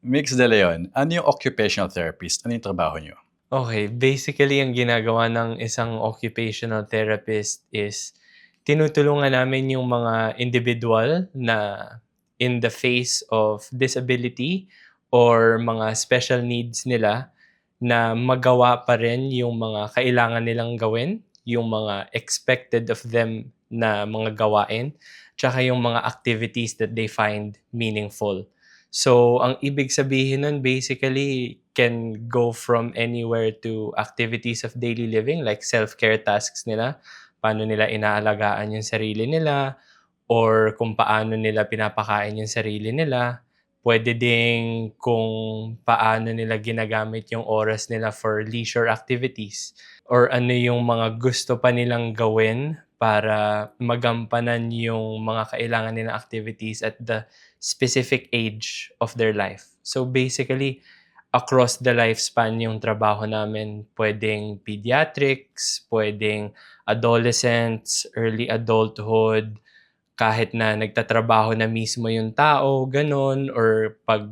Mix De Leon, ano yung occupational therapist? Ano yung trabaho nyo? Okay, basically ang ginagawa ng isang occupational therapist is tinutulungan namin yung mga individual na in the face of disability or mga special needs nila na magawa pa rin yung mga kailangan nilang gawin, yung mga expected of them na mga gawain, tsaka yung mga activities that they find meaningful. So, ang ibig sabihin nun basically can go from anywhere to activities of daily living like self-care tasks nila, paano nila inaalagaan yung sarili nila, or kung paano nila pinapakain yung sarili nila. Pwede ding kung paano nila ginagamit yung oras nila for leisure activities or ano yung mga gusto pa nilang gawin para magampanan yung mga kailangan nilang activities at the specific age of their life. So basically, across the lifespan yung trabaho namin. Pwedeng pediatrics, pwedeng adolescents, early adulthood, kahit na nagtatrabaho na mismo yung tao, ganun, or pag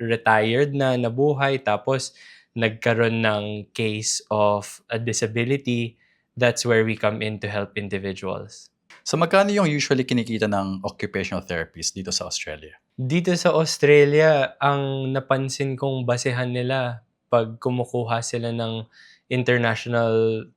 retired na, nabuhay, tapos nagkaroon ng case of a disability, that's where we come in to help individuals. So magkano yung usually kinikita ng occupational therapist dito sa Australia? Dito sa Australia, ang napansin kong basehan nila pag kumukuha sila ng international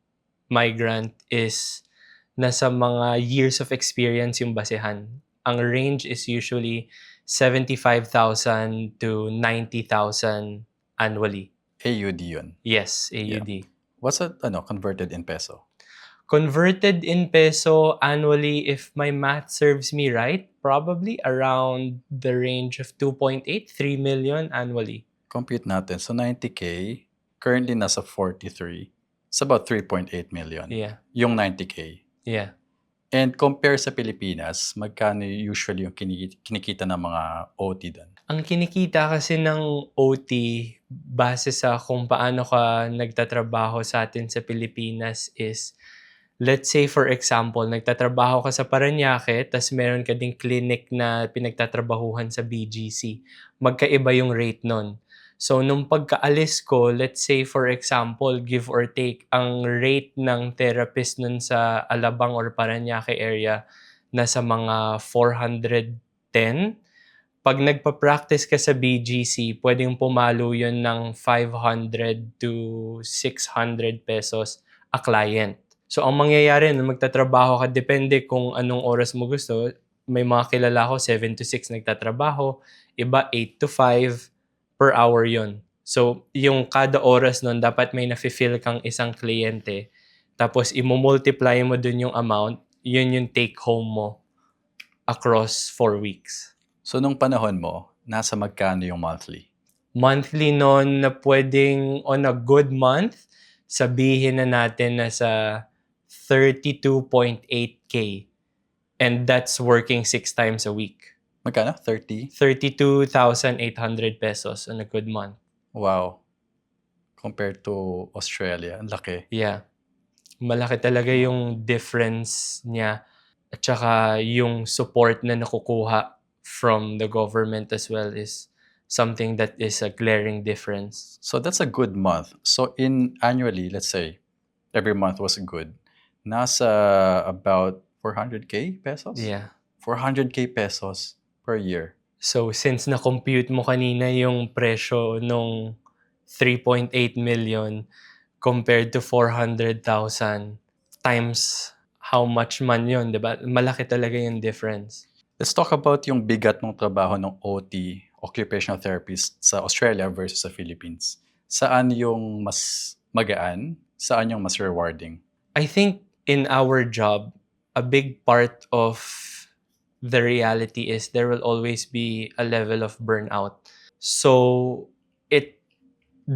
migrant is nasa mga years of experience yung basehan. Ang range is usually 75,000 to 90,000 annually. AUD yun. Yes, Yeah. AUD. What's that converted in peso? Converted in peso annually, if my math serves me right, probably around the range of 2.8, 3 million annually. Compute natin. So 90K, currently nasa 43. It's about 3.8 million. Yeah, Yung 90K. yeah. And compare sa Pilipinas, magkano usually yung kinikita ng mga OT doon? Ang kinikita kasi ng OT base sa kung paano ka nagtatrabaho sa atin sa Pilipinas is, let's say for example, nagtatrabaho ka sa Parañaque, tas meron ka ding clinic na pinagtatrabahuhan sa BGC. Magkaiba yung rate nun. So, nung pagkaalis ko, let's say for example, give or take, ang rate ng therapist nun sa Alabang or Parañaque area nasa mga 410. Pag nagpa-practice ka sa BGC, pwedeng pumalo yun ng 500 to 600 pesos a client. So, ang mangyayari nung magtatrabaho ka, depende kung anong oras mo gusto. May mga kilala ko, 7 to 6 nagtatrabaho. Iba, 8 to 5 per hour yon. So, yung kada oras nun, dapat may nafe-fill kang isang kliyente. Tapos, imumultiply mo dun yung amount. Yun yung take home mo across 4 weeks. So nung panahon mo, nasa magkano yung monthly? Monthly nun na pwedeng on a good month, sabihin na natin na sa 32.8K. And that's working 6 times a week. Magkano? 30? 32,800 pesos on a good month. Wow. Compared to Australia, ang laki. Yeah. Malaki talaga yung difference niya. At saka yung support na nakukuha from the government as well is something that is a glaring difference. So that's a good month. So in annually, let's say, every month was good. Nasa about 400K pesos? Yeah. 400K pesos per year. So since na-compute mo kanina yung presyo nung 3.8 million compared to 400,000 times how much man yun, di ba? Malaki talaga yung difference. Let's talk about yung bigat ng trabaho ng OT, occupational therapist sa Australia versus sa Philippines. Saan yung mas magaan? Saan yung mas rewarding? I think in our job, a big part of the reality is there will always be a level of burnout. So it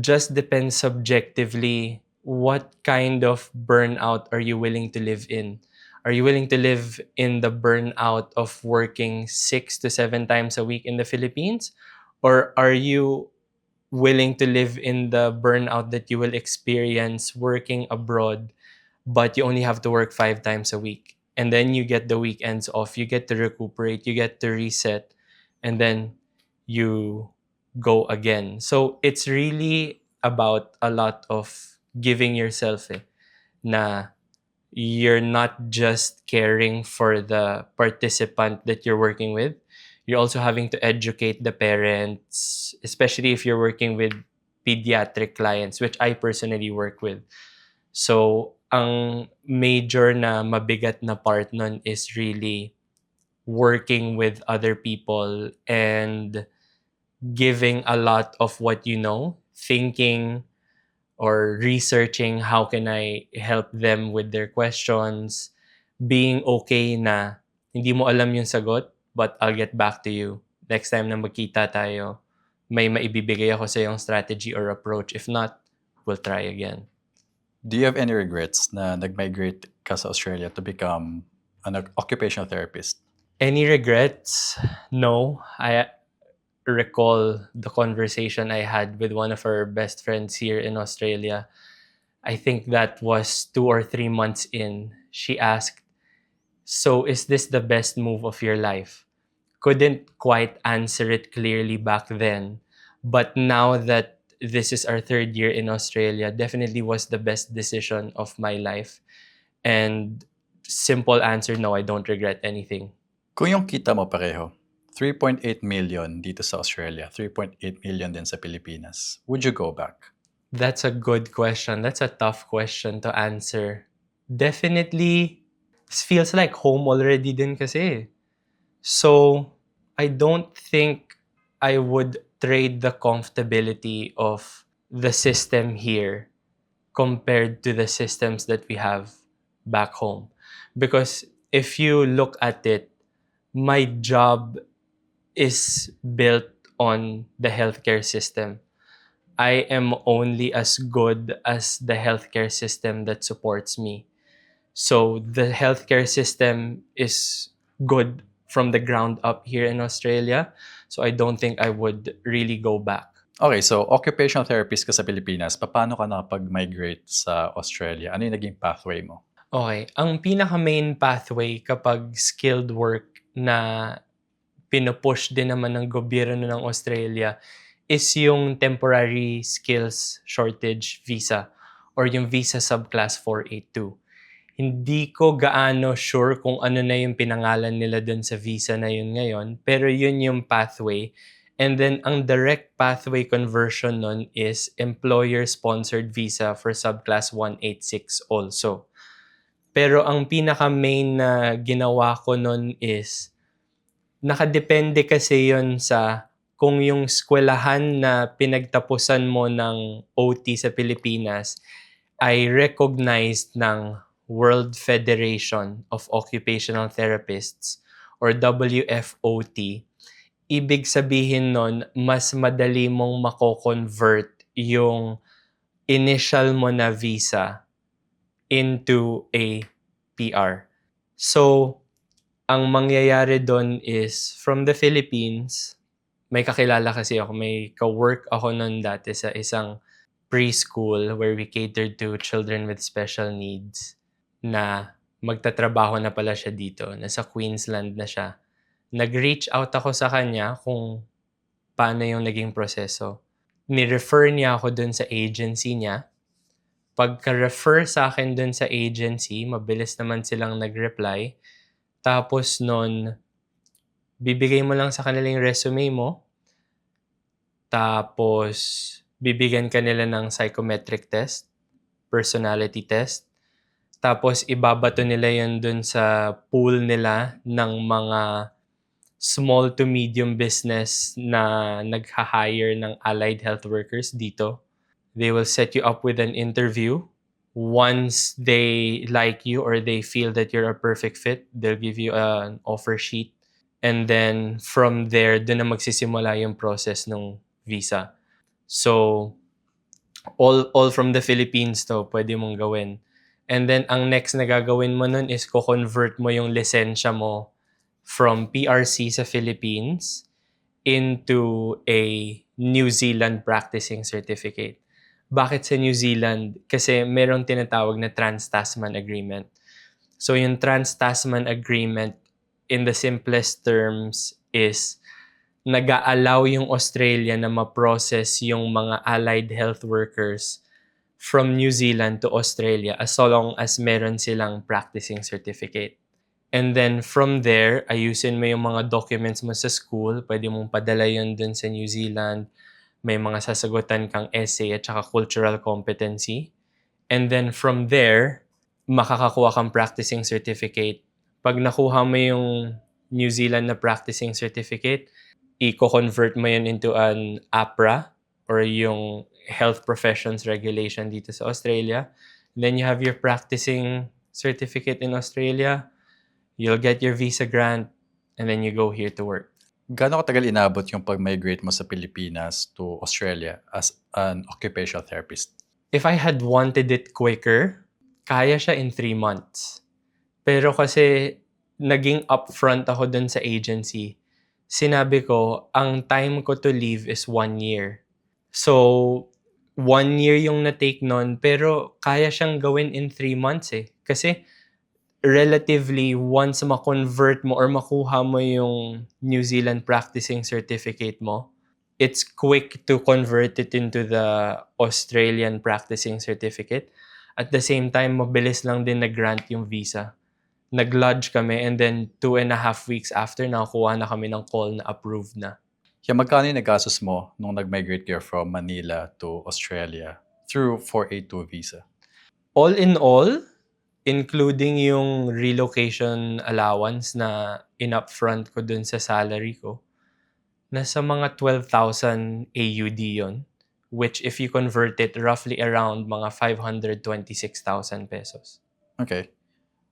just depends subjectively what kind of burnout are you willing to live in. Are you willing to live in the burnout of working 6 to 7 times a week in the Philippines? Or are you willing to live in the burnout that you will experience working abroad, but you only have to work 5 times a week? And then you get the weekends off, you get to recuperate, you get to reset, and then you go again. So it's really about a lot of giving yourself na you're not just caring for the participant that you're working with. You're also having to educate the parents, especially if you're working with pediatric clients, which I personally work with. So, ang major na mabigat na part nun is really working with other people and giving a lot of what you know, thinking or researching how can I help them with their questions, being okay na hindi mo alam yung sagot, but I'll get back to you. Next time na magkita tayo, may maibibigay ako sa yung strategy or approach. If not, we'll try again. Do you have any regrets na nag-migrate ka sa Australia to become an occupational therapist? Any regrets? No. I recall the conversation I had with one of our best friends here in Australia. I think that was 2 or 3 months in. She asked, "So is this the best move of your life?" Couldn't quite answer it clearly back then. But now that this is our 3rd year in Australia, definitely was the best decision of my life. And simple answer, no, I don't regret anything. Kung yung kita mo pareho, 3.8 million dito sa Australia, 3.8 million din sa Pilipinas, would you go back? That's a good question. That's a tough question to answer. Definitely feels like home already din kasi. So, I don't think I would trade the comfortability of the system here compared to the systems that we have back home. Because if you look at it, my job is built on the healthcare system. I am only as good as the healthcare system that supports me. So the healthcare system is good from the ground up here in Australia. So I don't think I would really go back. Okay, so occupational therapist ka sa Pilipinas, paano ka nakapag-migrate sa Australia? Ano yung naging pathway mo? Okay, ang pinaka-main pathway kapag skilled work na pinupush din naman ng gobyerno ng Australia is yung temporary skills shortage visa or yung visa subclass 482. Hindi ko gaano sure kung ano na yung pinangalan nila dun sa visa na yun ngayon, pero yun yung pathway. And then, ang direct pathway conversion nun is employer-sponsored visa for subclass 186 also. Pero ang pinaka-main na ginawa ko nun is, nakadepende kasi yon sa kung yung eskwelahan na pinagtapusan mo ng OT sa Pilipinas ay recognized ng World Federation of Occupational Therapists or WFOT. Ibig sabihin nun, mas madali mong mako-convert yung initial mo na visa into a PR. So, ang mangyayari doon is from the Philippines, may kakilala kasi ako, may ka-work ako noon dati sa isang preschool where we catered to children with special needs na magtatrabaho na pala siya dito, nasa Queensland na siya. Nag-reach out ako sa kanya kung paano yung naging proseso. Ni-refer niya ako dun sa agency niya. Pagka-refer sa akin dun sa agency, mabilis naman silang nag-reply. Tapos nun, bibigay mo lang sa kanila yung resume mo. Tapos, bibigyan ka nila ng psychometric test, personality test. Tapos, ibabato nila yun dun sa pool nila ng mga small to medium business na nagha-hire ng allied health workers dito. They will set you up with an interview. Once they like you or they feel that you're a perfect fit, they'll give you an offer sheet. And then from there, doon na magsisimula yung process ng visa. So, all from the Philippines to, pwede mong gawin. And then, ang next na gagawin mo nun is ko-convert mo yung lisensya mo from PRC sa Philippines into a New Zealand practicing certificate. Bakit sa New Zealand? Kasi merong tinatawag na Trans-Tasman Agreement. So yung Trans-Tasman Agreement, in the simplest terms, is nag-a-allow yung Australia na ma-process yung mga allied health workers from New Zealand to Australia as long as meron silang practicing certificate. And then from there, ayusin mo yung mga documents mo sa school. Pwede mong padala yun dun sa New Zealand. May mga sasagutan kang essay at saka cultural competency. And then from there, makakakuha kang practicing certificate. Pag nakuha mo yung New Zealand na practicing certificate, i-convert mo yun into an APRA or yung Health Professions Regulation dito sa Australia. Then you have your practicing certificate in Australia. You'll get your visa grant and then you go here to work. Gaano katagal inabot yung pag-migrate mo sa Pilipinas to Australia as an occupational therapist? If I had wanted it quicker, kaya siya in 3 months. Pero kasi naging upfront ako dun sa agency. Sinabi ko, ang time ko to leave is 1 year. So, 1 year yung na-take nun, pero kaya siyang gawin in 3 months eh. Kasi relatively, once ma-convert mo or makuha mo yung New Zealand practicing certificate mo, it's quick to convert it into the Australian practicing certificate. At the same time, mabilis lang din na-grant yung visa. Nag-lodge kami and then 2.5 weeks after, nakakuha na kami ng call na approved na. Kaya magkano yung nagasos mo nung nag-migrate kayo from Manila to Australia through 482 visa? All in all, including yung relocation allowance na in-upfront ko dun sa salary ko, nasa mga 12,000 AUD yon, which if you convert it, roughly around mga 526,000 pesos. Okay.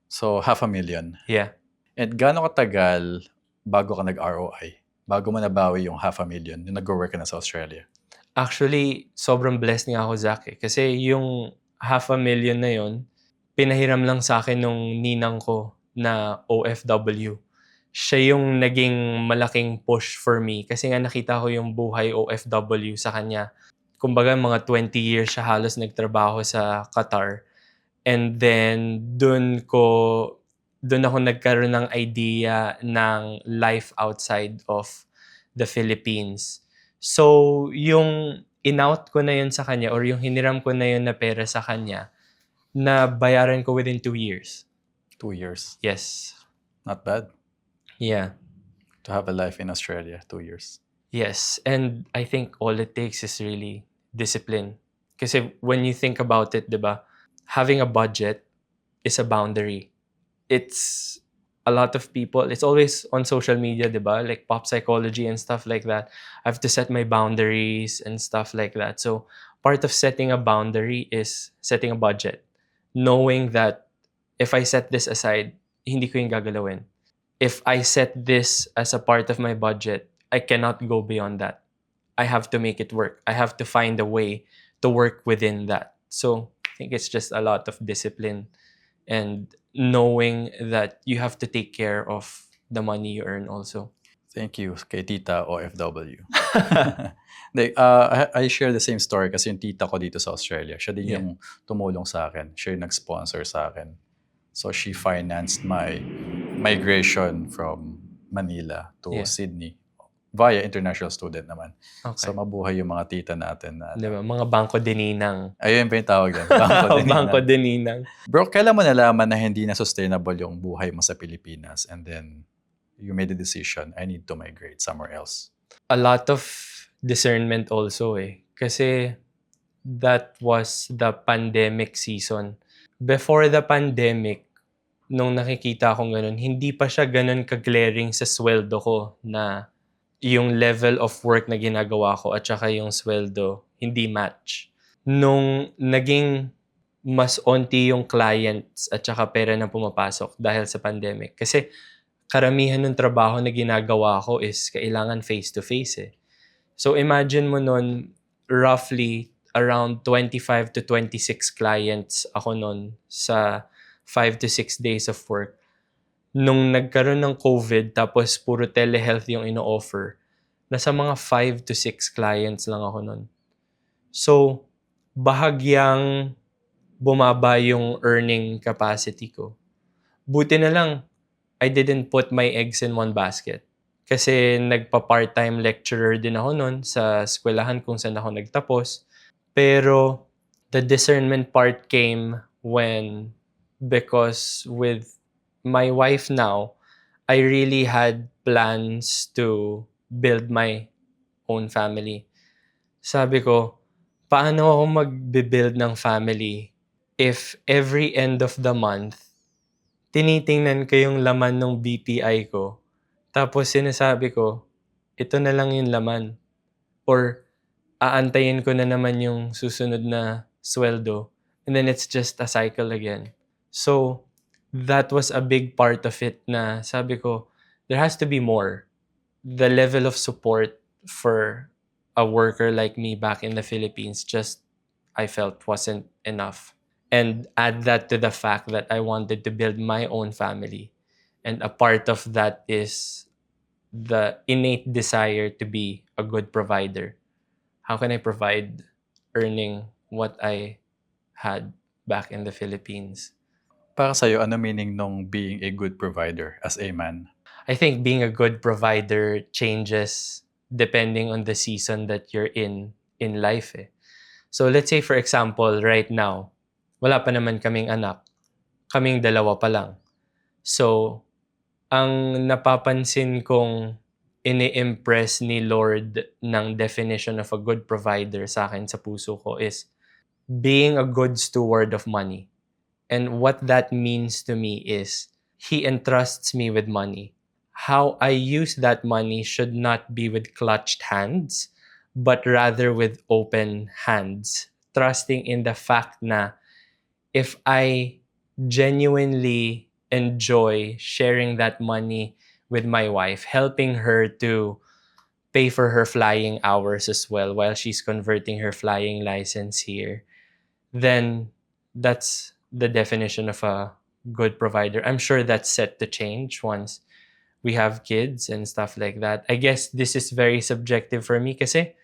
So, 500,000. Yeah. And gaano katagal bago ka nag-ROI? Bago mo nabawi yung 500,000 yung nag-work ka na sa Australia? Actually, sobrang blessed nga ako, Zach. Kasi yung 500,000 na yon, pinahiram lang sa akin nung ninang ko na OFW. Siya yung naging malaking push for me. Kasi nga nakita ko yung buhay OFW sa kanya. Kumbaga, mga 20 years siya halos nagtrabaho sa Qatar. And then, doon ako nagkaroon ng idea ng life outside of the Philippines. So, yung in-out ko na yun sa kanya or yung hiniram ko na yun na pera sa kanya, na bayaran ko within 2 years. 2 years. Yes. Not bad. Yeah. To have a life in Australia, 2 years. Yes. And I think all it takes is really discipline. Kasi when you think about it, di ba, having a budget is a boundary. It's a lot of people, it's always on social media, di ba? Like pop psychology and stuff like that. I have to set my boundaries and stuff like that. So part of setting a boundary is setting a budget. Knowing that if I set this aside, hindi ko yung gagalawin. If I set this as a part of my budget, I cannot go beyond that. I have to make it work. I have to find a way to work within that. So I think it's just a lot of discipline and knowing that you have to take care of the money you earn also. Thank you kay Tita OFW. I share the same story kasi yung tita ko dito sa Australia, siya din Yeah. yung tumulong sa akin. Siya yung nag-sponsor sa akin. So she financed my migration from Manila to Yeah. Sydney via international student naman. Okay. So mabuhay yung mga tita natin na Diba? Mga bangko dininang. ayun pa yung tawag doon. Bangko din Bangko na. dininang. Bro, kailan mo nalaman na hindi na sustainable yung buhay mo sa Pilipinas and then you made the decision, I need to migrate somewhere else? A lot of discernment also eh. Kasi that was the pandemic season. Before the pandemic, nung nakikita akong ganun, hindi pa siya ganun ka-glaring sa sweldo ko na yung level of work na ginagawa ko at saka yung sweldo hindi match. Nung naging mas onti yung clients at saka pera na pumapasok dahil sa pandemic. Kasi karamihan ng trabaho na ginagawa ko is kailangan face-to-face eh. So imagine mo nun, roughly around 25 to 26 clients ako nun sa 5 to 6 days of work. Nung nagkaroon ng COVID tapos puro telehealth yung ino-offer, nasa mga 5 to 6 clients lang ako nun. So, bahagyang bumaba yung earning capacity ko. Buti na lang, I didn't put my eggs in one basket. Kasi nagpa-part-time lecturer din ako no'n sa eskuwelahan kung saan ako nagtapos. Pero the discernment part came because with my wife now, I really had plans to build my own family. Sabi ko, paano ako magbi-build ng family if every end of the month, tinitingnan ko yung laman ng BPI ko, tapos sinasabi ko, ito na lang yung laman. Or aantayin ko na naman yung susunod na sweldo. And then it's just a cycle again. So, that was a big part of it na sabi ko, there has to be more. The level of support for a worker like me back in the Philippines just, I felt, wasn't enough. And add that to the fact that I wanted to build my own family. And a part of that is the innate desire to be a good provider. How can I provide earning what I had back in the Philippines? Para sa'yo, ano meaning nung being a good provider as a man? I think being a good provider changes depending on the season that you're in life. Eh. So let's say for example, right now, wala pa naman kaming anak. Kaming dalawa pa lang. So, ang napapansin kong ini-impress ni Lord ng definition of a good provider sa akin sa puso ko is being a good steward of money. And what that means to me is He entrusts me with money. How I use that money should not be with clutched hands, but rather with open hands. Trusting in the fact na if I genuinely enjoy sharing that money with my wife, helping her to pay for her flying hours as well while she's converting her flying license here, then that's the definition of a good provider. I'm sure that's set to change once we have kids and stuff like that. I guess this is very subjective for me kasi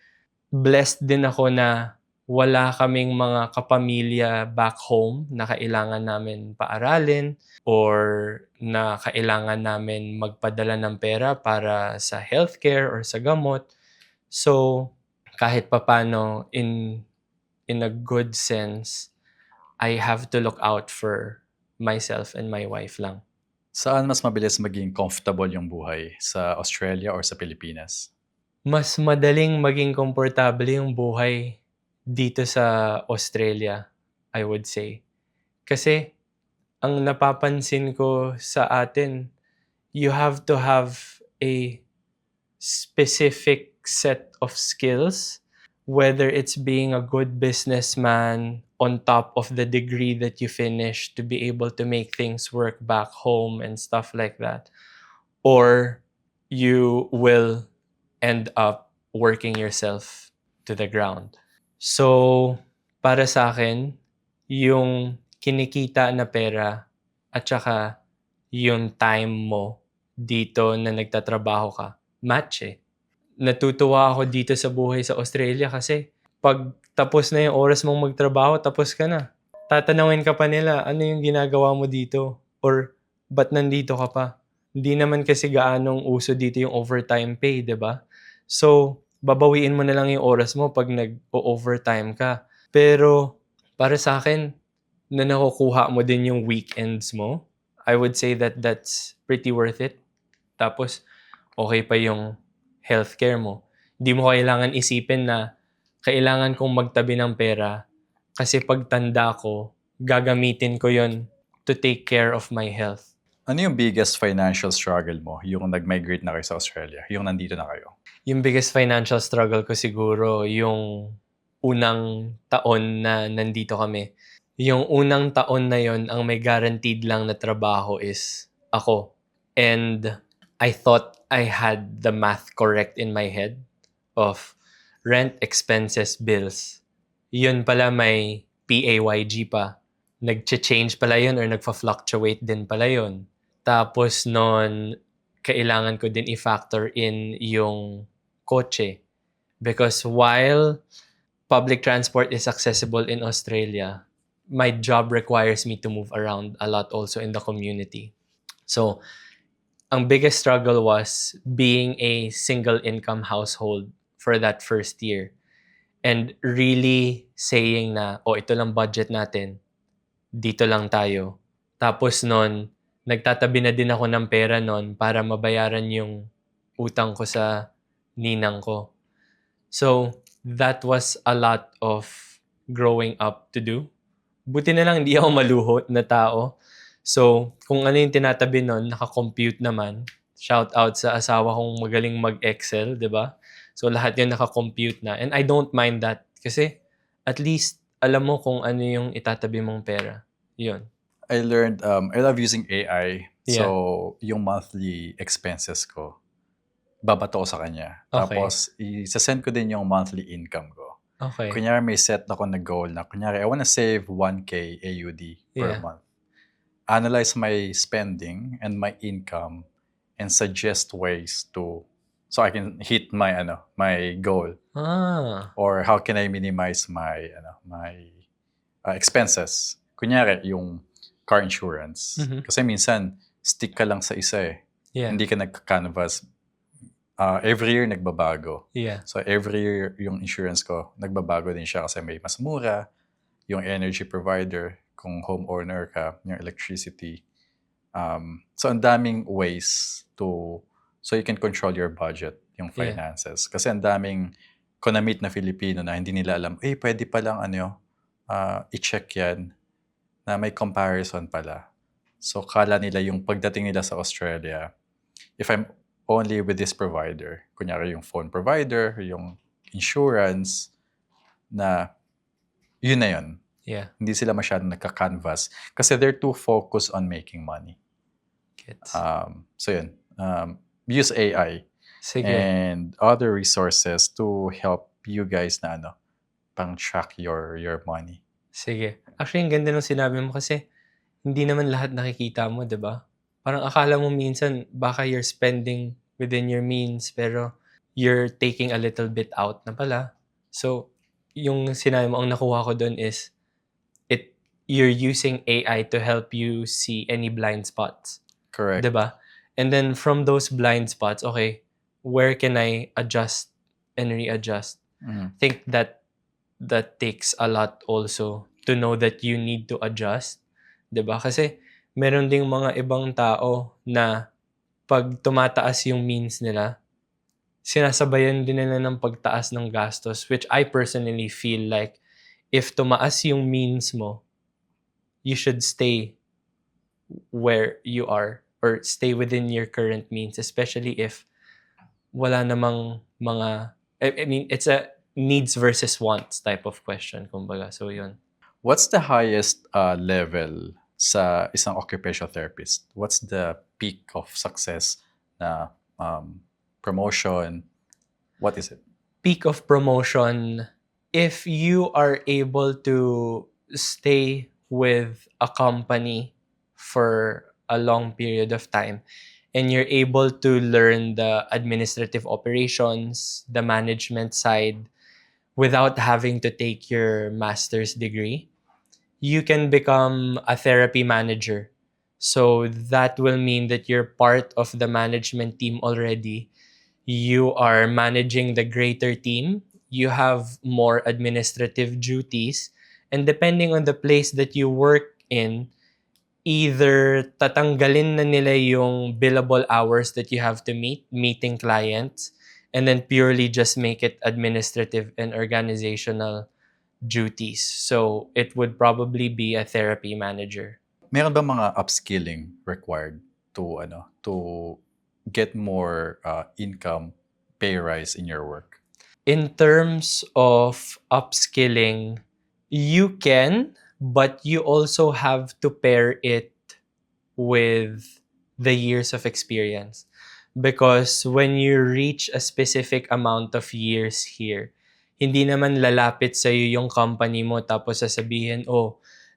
blessed din ako na wala kaming mga kapamilya back home na kailangan namin paaralin or na kailangan namin magpadala ng pera para sa healthcare or sa gamot. So, kahit papano in a good sense, I have to look out for myself and my wife lang. Saan mas mabilis maging comfortable yung buhay? Sa Australia or sa Pilipinas? Mas madaling maging komportable yung buhay dito sa Australia, I would say. Kasi ang napapansin ko sa atin, you have to have a specific set of skills, whether it's being a good businessman on top of the degree that you finish to be able to make things work back home and stuff like that, or you will end up working yourself to the ground. So, para sa akin, yung kinikita na pera at saka yung time mo dito na nagtatrabaho ka, match eh. Natutuwa ako dito sa buhay sa Australia kasi pag tapos na yung oras mong magtrabaho, tapos ka na. Tatanungin ka pa nila, ano yung ginagawa mo dito? Or, ba't nandito ka pa? Hindi naman kasi gaanong uso dito yung overtime pay, di ba? So, babawiin mo na lang yung oras mo pag nag-overtime ka. Pero, para sa akin, na nakukuha mo din yung weekends mo, I would say that that's pretty worth it. Tapos, okay pa yung healthcare mo. Hindi mo kailangan isipin na kailangan kong magtabi ng pera kasi pagtanda ko, gagamitin ko yon to take care of my health. Ano yung biggest financial struggle mo yung nag-migrate na kayo sa Australia? Yung nandito na kayo? Yung biggest financial struggle ko siguro yung unang taon na nandito kami. Yung unang taon na yon, ang may guaranteed lang na trabaho is ako. And I thought I had the math correct in my head of rent, expenses, bills. Yun pala may PAYG pa. Nag-change pala yun or nagfa-fluctuate din pala yun. Tapos nun, kailangan ko din i-factor in yung kotse. Because while public transport is accessible in Australia, my job requires me to move around a lot also in the community. So, ang biggest struggle was being a single income household for that first year. And really saying na, oh, ito lang budget natin, dito lang tayo. Tapos nun, nagtatabi na din ako ng pera nun para mabayaran yung utang ko sa ninang ko. So, that was a lot of growing up to do. Buti na lang hindi ako maluho na tao. So, kung ano yung tinatabi nun, nakakompute naman. Shout out sa asawa kong magaling mag-Excel, di ba? So, lahat yun nakakompute na. And I don't mind that. Kasi, at least, alam mo kung ano yung itatabi mong pera. Yun. I learned, I love using AI. Yeah. So, yung monthly expenses ko, babato ko sa kanya. Okay. Tapos, isa-send ko din yung monthly income ko. Okay. Kunyari, may set ako na goal na, kunyari, I wanna save 1K AUD per Yeah. month. Analyze my spending and my income and suggest ways to, so I can hit my, my goal. Ah. Or how can I minimize my expenses? Kunyari, yung car insurance. Mhm. Kasi minsan, stick ka lang sa isa eh. Yeah. Hindi ka nagka-canvas. Every year, nagbabago. Yeah. So, every year, yung insurance ko, nagbabago din siya kasi may mas mura, yung energy provider, kung homeowner ka, yung electricity. So, ang daming ways so you can control your budget, yung Yeah. finances. Kasi ang daming ko na-meet na Filipino na hindi nila alam, pwede palang i-check yan na may comparison pala. So, kala nila yung pagdating nila sa Australia, if I'm only with this provider, kunyari yung phone provider, yung insurance, na yun na yun. Yeah. Hindi sila masyadong nagka-canvas kasi they're too focused on making money. Gets. So yun, use AI Sige. and other resources to help you guys na pang track your money. Sige. Actually, ang ganda ng sinabi mo kasi hindi naman lahat nakikita mo, di ba? Parang akala mo minsan baka you're spending within your means pero you're taking a little bit out na pala. So, yung sinabi mo, ang nakuha ko doon is you're using AI to help you see any blind spots. Correct. Diba? And then from those blind spots, okay, where can I adjust and readjust? Mhm. I think that takes a lot also to know that you need to adjust. Diba? Kasi meron ding mga ibang tao na pag tumataas yung means nila, sinasabayan din nila ng pagtaas ng gastos, which I personally feel like if tumaas yung means mo, you should stay where you are or stay within your current means, especially if wala namang mga, I mean, it's a needs versus wants type of question, kumbaga. So, yun. What's the highest level sa isang occupational therapist? What's the peak of success na promotion? What is it? Peak of promotion, if you are able to stay with a company for a long period of time and you're able to learn the administrative operations, the management side without having to take your master's degree, you can become a therapy manager. So that will mean that you're part of the management team already. You are managing the greater team. You have more administrative duties. And depending on the place that you work in, either tatanggalin na nila yung billable hours that you have to meeting clients, and then purely just make it administrative and organizational duties. So it would probably be a therapy manager. Meron ba mga upskilling required to get more income, pay rise in your work? In terms of upskilling, you can, but you also have to pair it with the years of experience. Because when you reach a specific amount of years here, hindi naman lalapit sa'yo yung company mo tapos sasabihin,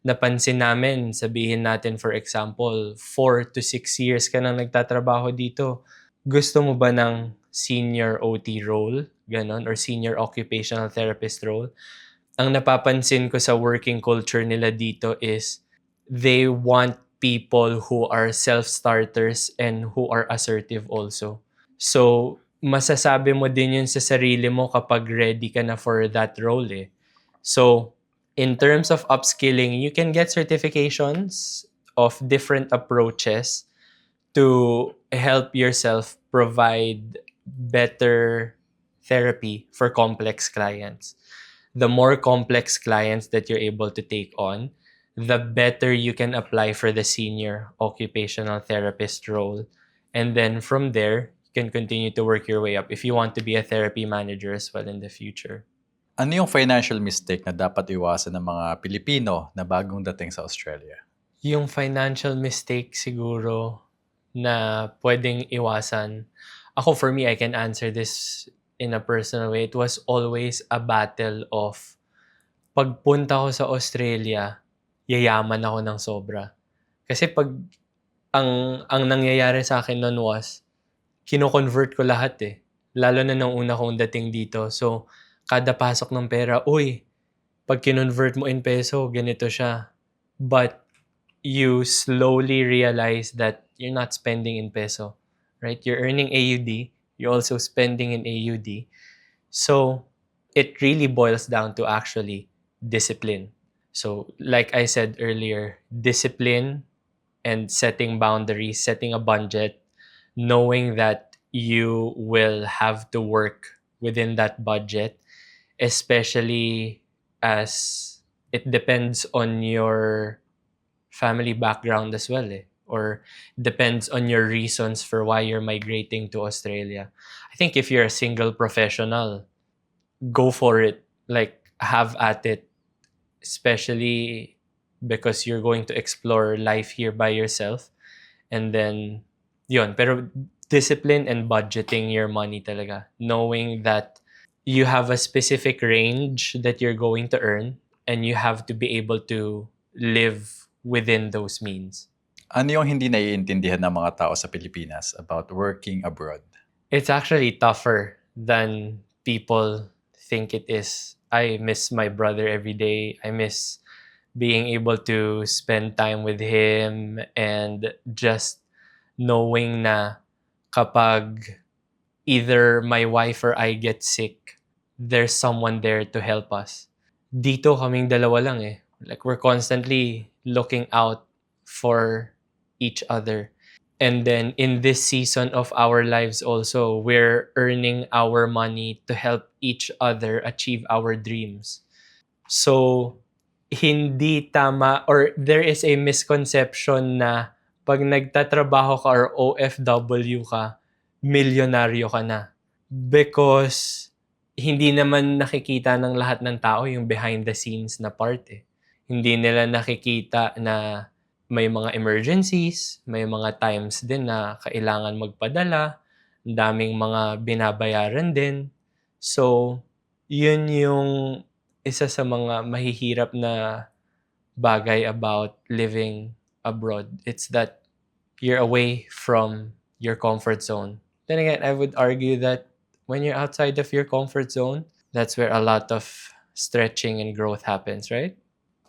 napansin namin, sabihin natin for example, 4 to 6 years ka nang nagtatrabaho dito. Gusto mo ba ng senior OT role? Ganon, or senior occupational therapist role? Ang napapansin ko sa working culture nila dito is they want people who are self-starters and who are assertive also. So, masasabi mo din yun sa sarili mo kapag ready ka na for that role eh. So, in terms of upskilling, you can get certifications of different approaches to help yourself provide better therapy for complex clients. The more complex clients that you're able to take on, the better you can apply for the senior occupational therapist role. And then from there, you can continue to work your way up if you want to be a therapy manager as well in the future. Ano yung financial mistake na dapat iwasan ng mga Pilipino na bagong dating sa Australia? Yung financial mistake siguro na pwedeng iwasan. Ako, for me, I can answer this in a personal way. It was always a battle of pagpunta ko sa Australia, yayaman ako ng sobra. Kasi pag ang nangyayari sa akin noon was, kino-convert ko lahat eh. Lalo na nung una kong dating dito. So, kada pasok ng pera, uy, pag kinonvert mo in peso, ganito siya. But you slowly realize that you're not spending in peso, right? You're earning AUD, you're also spending in AUD. So, it really boils down to actually discipline. So, like I said earlier, discipline and setting boundaries, setting a budget, knowing that you will have to work within that budget, especially as it depends on your family background as well, or depends on your reasons for why you're migrating to Australia. I think if you're a single professional, go for it. Like, have at it, especially because you're going to explore life here by yourself. And then, yun. Pero discipline and budgeting your money talaga. Knowing that you have a specific range that you're going to earn and you have to be able to live within those means. Ano yung hindi naiintindihan ng mga tao sa Pilipinas about working abroad? It's actually tougher than people think it is. I miss my brother every day. I miss being able to spend time with him and just knowing na kapag either my wife or I get sick, there's someone there to help us. Dito kaming dalawa lang eh. Like, we're constantly looking out for each other. And then in this season of our lives also, we're earning our money to help each other achieve our dreams. So, hindi tama, or there is a misconception na pag nagtatrabaho ka or OFW ka, milyonaryo ka na. Because hindi naman nakikita ng lahat ng tao yung behind the scenes na part eh. Hindi nila nakikita na may mga emergencies, may mga times din na kailangan magpadala, ang daming mga binabayaran din. So, yun yung isa sa mga mahihirap na bagay about living abroad. It's that you're away from your comfort zone. Then again, I would argue that when you're outside of your comfort zone, that's where a lot of stretching and growth happens, right?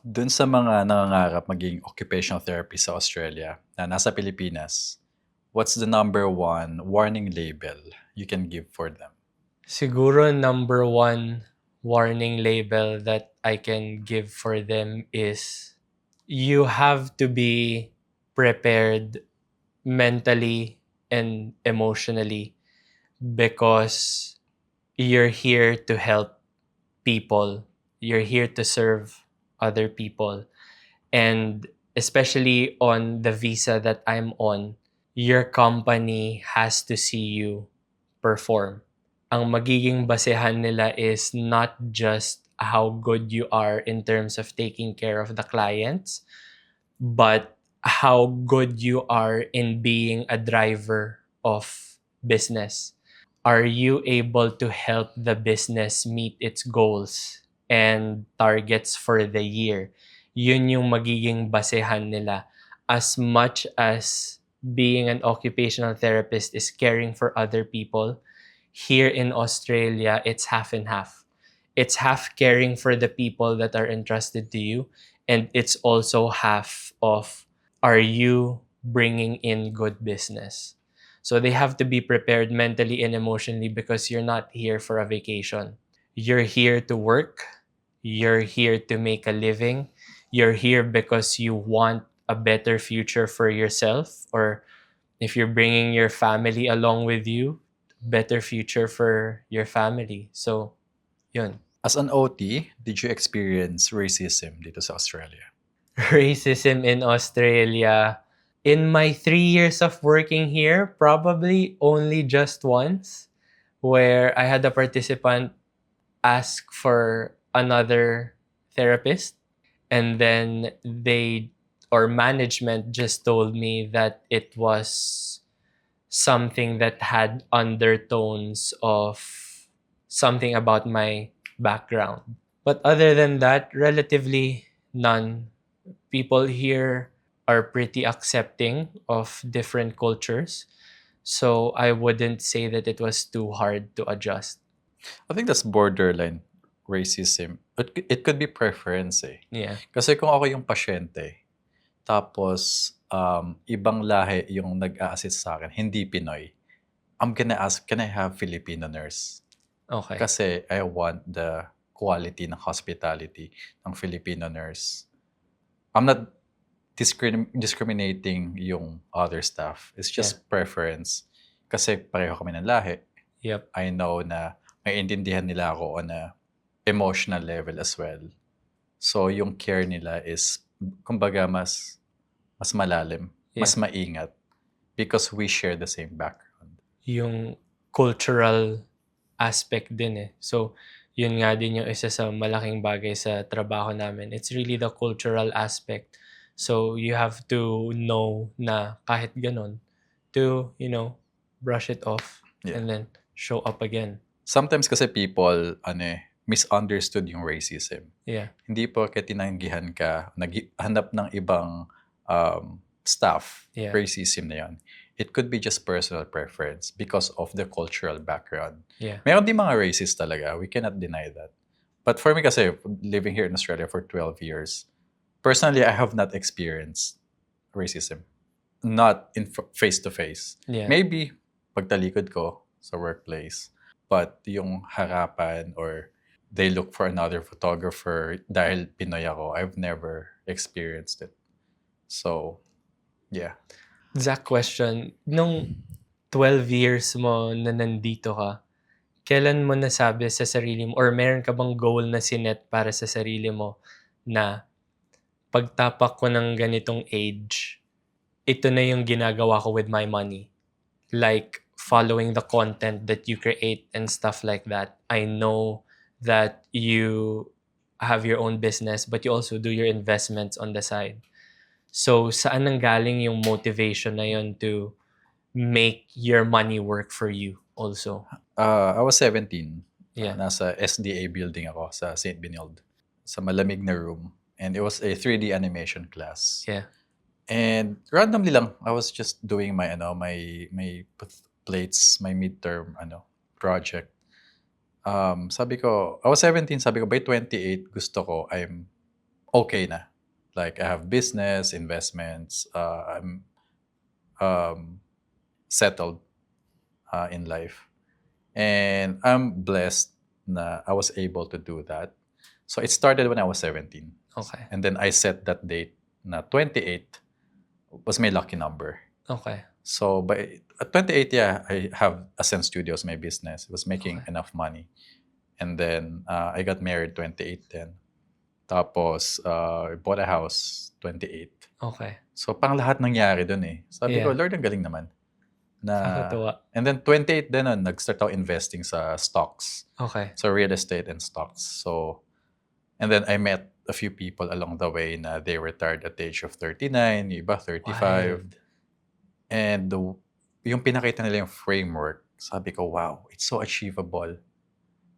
Dun sa mga nangangarap maging occupational therapist sa Australia na nasa Pilipinas, what's the number one warning label you can give for them? Siguro number one warning label that I can give for them is you have to be prepared mentally and emotionally because you're here to help people. You're here to serve other people. And especially on the visa that I'm on, your company has to see you perform. Ang magiging basehan nila is not just how good you are in terms of taking care of the clients, but how good you are in being a driver of business. Are you able to help the business meet its goals and targets for the year? Yun yung magiging basehan nila. As much as being an occupational therapist is caring for other people, here in Australia, it's half and half. It's half caring for the people that are entrusted to you, and it's also half of, are you bringing in good business? So they have to be prepared mentally and emotionally because you're not here for a vacation. You're here to work. You're here to make a living. You're here because you want a better future for yourself, or if you're bringing your family along with you, better future for your family. So, yun. As an OT, did you experience racism dito sa Australia? Racism in Australia. In my 3 years of working here, probably only just once, where I had a participant ask for another therapist, and then they or management just told me that it was something that had undertones of something about my background. But other than that, relatively none. People here are pretty accepting of different cultures. So I wouldn't say that it was too hard to adjust. I think that's borderline racism. It could be preference eh. Yeah. Kasi kung ako yung pasyente, tapos ibang lahi yung nag-a-assist sa akin, hindi Pinoy, I'm gonna ask, can I have Filipino nurse? Okay. Kasi I want the quality ng hospitality ng Filipino nurse. I'm not discriminating yung other staff. It's just preference. Kasi pareho kami ng lahi. Yep. I know na may intindihan nila ako on a emotional level as well. So yung care nila is, kumbaga, mas malalim, mas maingat because we share the same background. Yung cultural aspect din eh. So, yun nga din yung isa sa malaking bagay sa trabaho namin. It's really the cultural aspect. So, you have to know na kahit ganon, to, brush it off and then show up again. Sometimes kasi people, misunderstood yung racism. Yeah. Hindi porket tinanggihan ka, naghanap ng ibang staff, racism na yun. It could be just personal preference because of the cultural background. Yeah. Meron din mga racist talaga. We cannot deny that. But for me kasi, living here in Australia for 12 years, personally, I have not experienced racism. Not in face-to-face. Yeah. Maybe pagtalikod ko sa workplace. But yung harapan or they look for another photographer dahil Pinoy ako, I've never experienced it. So, yeah. Zach, question. Nung 12 years mo na nandito ka, kailan mo nasabi sa sarili mo or meron ka bang goal na sinet para sa sarili mo na pagtapak ko ng ganitong age, ito na yung ginagawa ko with my money? Like, following the content that you create and stuff like that. I know that you have your own business, but you also do your investments on the side. So, saan nanggaling yung motivation na yun to make your money work for you also? I was 17. Yeah. Nasa SDA building ako sa St. Benilde. Sa malamig na room. And it was a 3D animation class. Yeah. And randomly lang, I was just doing my plates, my midterm project. Sabi ko, I was 17, sabi ko, by 28, gusto ko, I'm okay na. Like, I have business, investments, I'm settled in life. And I'm blessed na I was able to do that. So it started when I was 17. Okay. And then I set that date na 28 was my lucky number. Okay. So at 28, I have Ascent Studios, my business. It was making enough money. And then I got married 28 then. Tapos, I bought a house 28. Okay. So, pang lahat nangyari dun eh. Sabi ko, Yeah. Lord, ang galing naman. Nakakatuwa. And then 28 din nun, nag-start ako investing sa stocks. Okay. So, real estate and stocks. So, and then I met a few people along the way na they retired at the age of 39, yung iba 35. Wild. And yung pinakita nila yung framework, sabi ko, wow, it's so achievable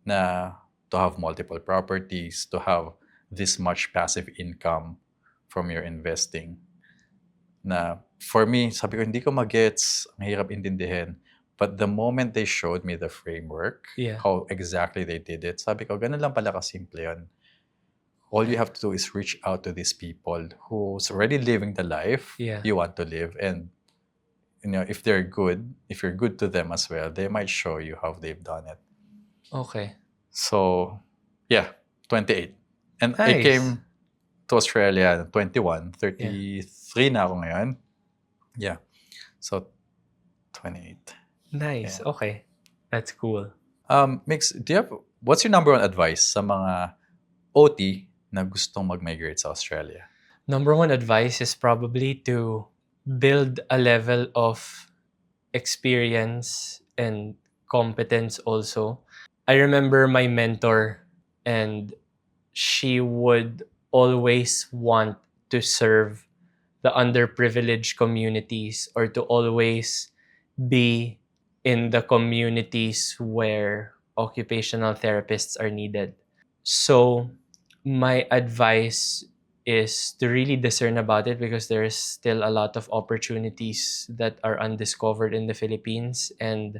na to have multiple properties, to have this much passive income from your investing. Na for me, sabi ko, hindi ko magets, ang hirap intindihin. But the moment they showed me the framework, Yeah. how exactly they did it, sabi ko, ganun lang pala kasimple yun. All you have to do is reach out to these people who's already living the life Yeah. you want to live, and if they're good, if you're good to them as well, they might show you how they've done it. Okay. So, yeah, 28. And I Nice. came to Australia at 21, 33 na ako ngayon. Yeah. So, 28. Nice. Yeah. Okay. That's cool. Mix, what's your number one advice sa mga OT na gustong mag-migrate sa Australia? Number one advice is probably to build a level of experience and competence also. I remember my mentor, and she would always want to serve the underprivileged communities, or to always be in the communities where occupational therapists are needed. So my advice is to really discern about it, because there's still a lot of opportunities that are undiscovered in the Philippines. And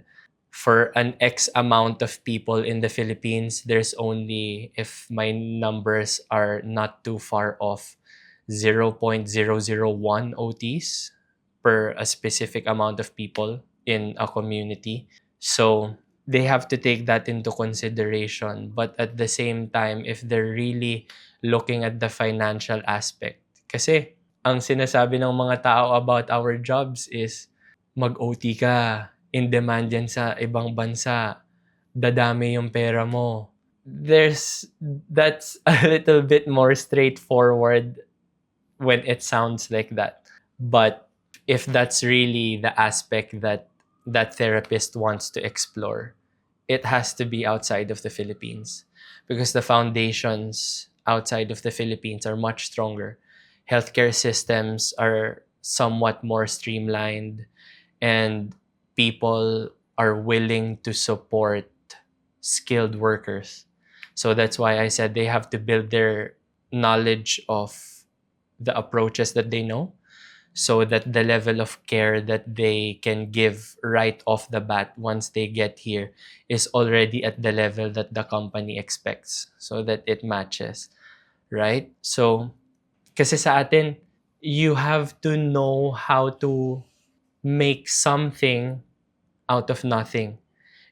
for an X amount of people in the Philippines, there's only, if my numbers are not too far off, 0.001 OTs per a specific amount of people in a community. So they have to take that into consideration. But at the same time, if they're really looking at the financial aspect, kasi ang sinasabi ng mga tao about our jobs is mag-OT ka, in demand yan sa ibang bansa, dadami yung pera mo. That's a little bit more straightforward when it sounds like that. But if that's really the aspect that that therapist wants to explore, it has to be outside of the Philippines, because the foundations outside of the Philippines are much stronger. Healthcare systems are somewhat more streamlined, and people are willing to support skilled workers. So that's why I said they have to build their knowledge of the approaches that they know, so that the level of care that they can give right off the bat once they get here is already at the level that the company expects, so that it matches, right? So, kasi sa atin, you have to know how to make something out of nothing.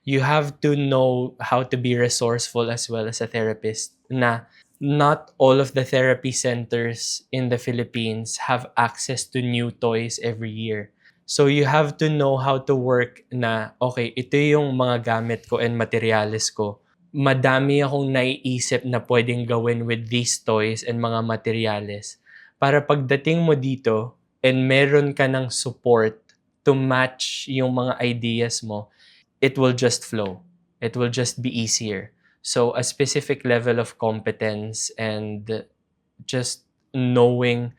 You have to know how to be resourceful as well as a therapist, na not all of the therapy centers in the Philippines have access to new toys every year. So you have to know how to work na, okay, ito yung mga gamit ko and materials ko. Madami akong naiisip na pwedeng gawin with these toys and mga materials. Para pagdating mo dito and meron ka ng support to match yung mga ideas mo, it will just flow. It will just be easier. So a specific level of competence and just knowing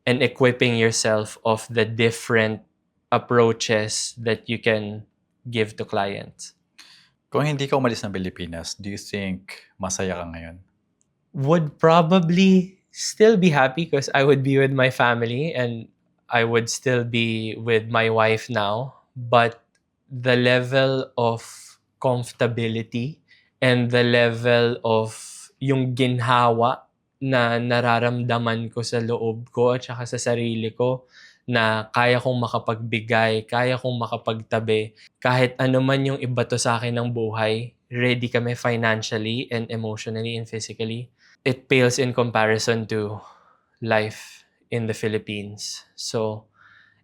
and equipping yourself of the different approaches that you can give to clients. Kung hindi ka umalis ng Pilipinas, do you think masaya ka ngayon? Would probably still be happy, because I would be with my family and I would still be with my wife now. But the level of comfortability and the level of yung ginhawa na nararamdaman ko sa loob ko at saka sa sarili ko, na kaya kong makapagbigay, kaya kong makapagtabi, kahit ano man yung ibato sa akin ng buhay, ready kami financially and emotionally and physically. It pales in comparison to life in the Philippines. So,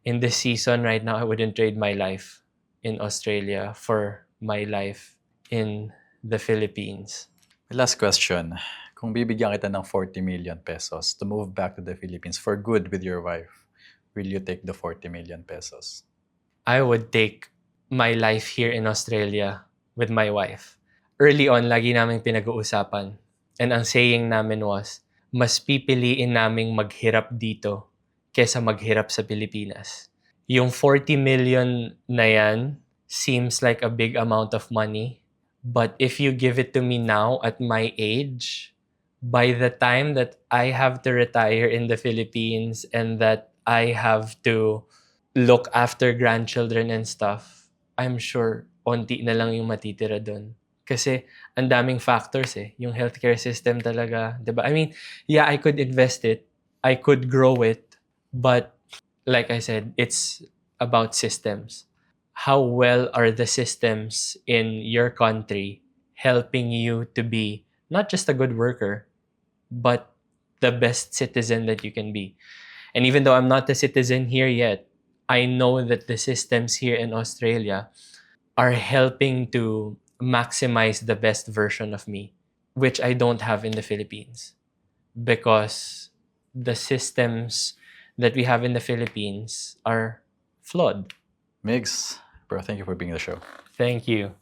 in this season right now, I wouldn't trade my life in Australia for my life in the Philippines. Last question. Kung bibigyan kita ng 40 million pesos to move back to the Philippines for good with your wife, will you take the 40 million pesos? I would take my life here in Australia with my wife. Early on, lagi naming pinag-uusapan. And ang saying namin was, mas pipiliin naming maghirap dito kesa maghirap sa Pilipinas. Yung 40 million na yan seems like a big amount of money. But if you give it to me now at my age, by the time that I have to retire in the Philippines and that I have to look after grandchildren and stuff, I'm sure onti na lang yung matitira dun. Kasi ang daming factors eh. Yung healthcare system talaga, 'di ba? I mean, yeah, I could invest it, I could grow it, but like I said, it's about systems. How well are the systems in your country helping you to be not just a good worker, but the best citizen that you can be? And even though I'm not a citizen here yet, I know that the systems here in Australia are helping to maximize the best version of me, which I don't have in the Philippines because the systems that we have in the Philippines are flawed. Migs, bro, thank you for being on the show. Thank you.